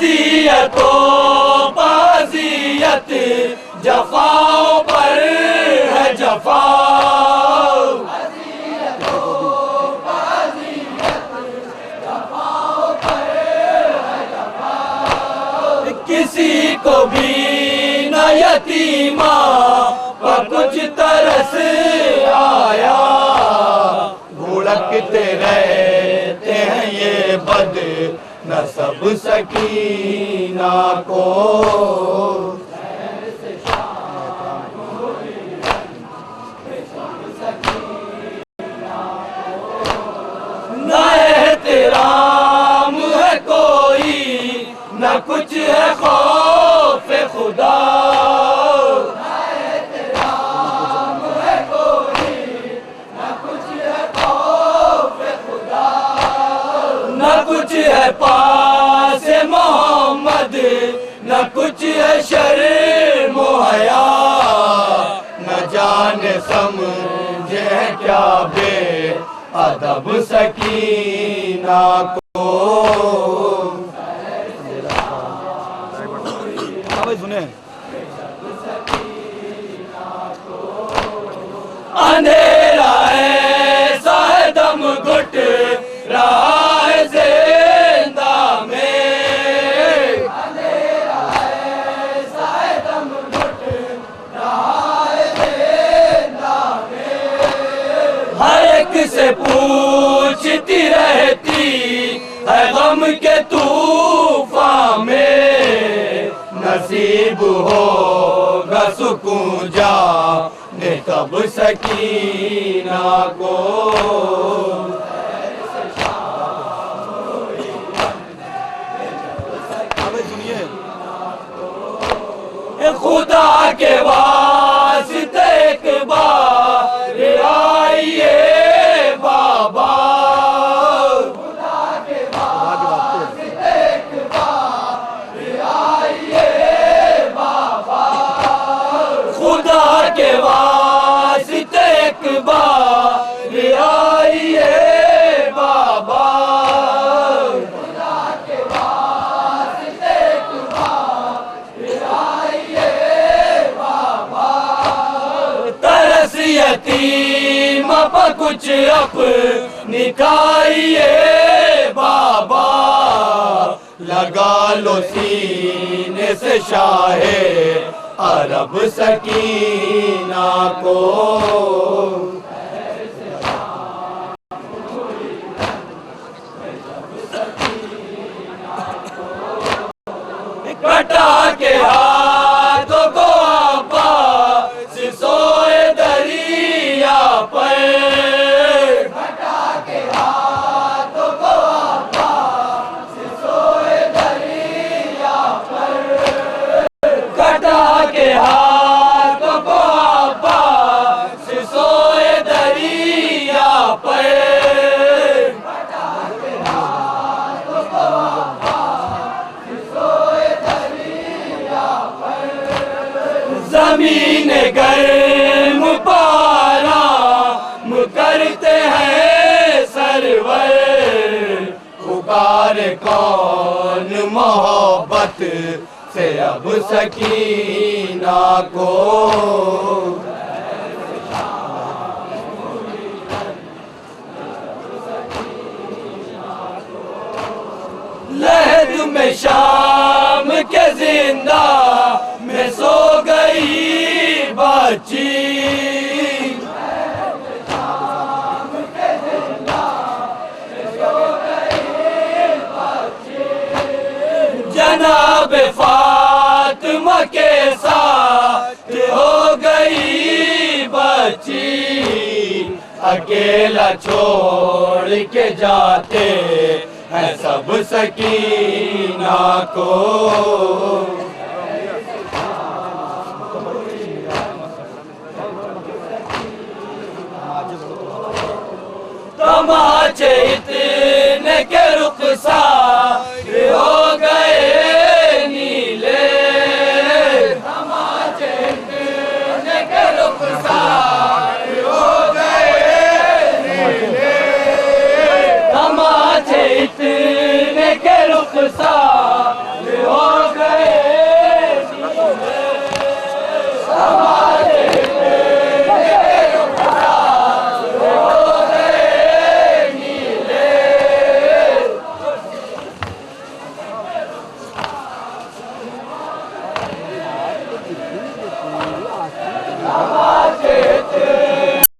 अज़ियतों पाज़ियत जफ़ाओं पर है जफ़ा। किसी को भी न यतीमा पर कुछ तरस आया, भुड़कते रहते हैं ये बद नसब सकीना को। न एहतराम है कोई न कुछ है खौफ खुदा। न एहतराम है कोई न कुछ है खौफ खुदा। न कुछ है पास मोहम्मद न कुछ है शर्म हया। न जाने समझे क्या बे अदब सकीना को। सुने अंधेरा ऐसा है दम घुट रहा है जिंदा में। अंधेरा ऐसा है दम घुट रहा है जिंदा में। हर एक से पूछती रहती है गम के तूफान में। नसीब होगा सुकून जाने कब सकीना को। खुदा के वास्ते एक बार आइए बाबा। खुदा के वास्ते एक बार आइए बाबा। खुदा के वास्ते एक बार आइए बाबा। खुदा के वास्ते एक बार आइए बाबा। तरस यतीम पर कुछ अपनी खाइए बाबा। लगा लो सीने से शाहे अरब सकीना को। कटा के हाथों को आपास सोए दरिया पर। कटा के हाथों को आपास सोए दरिया पर। कटा के हाथों को आपास सोए दरिया पर। कटा के हाथों को आपास सोए दरिया पर। जमीन गर्म पारा करते हैं सरवर। पुकार कौन मोहब्बत से अब सकीना को। लहद में शाम के जिंदा में सो गई बच्ची। जनाब फातिमा के साथ हो गई बच्ची। अकेला छोड़ के जाते हैं सब सकीना को। तमाचे इतने के रुखसार हो गए नीले। तमाचे इतने के रुखसार हो गए नीले। तमाचे इतने के रुखसार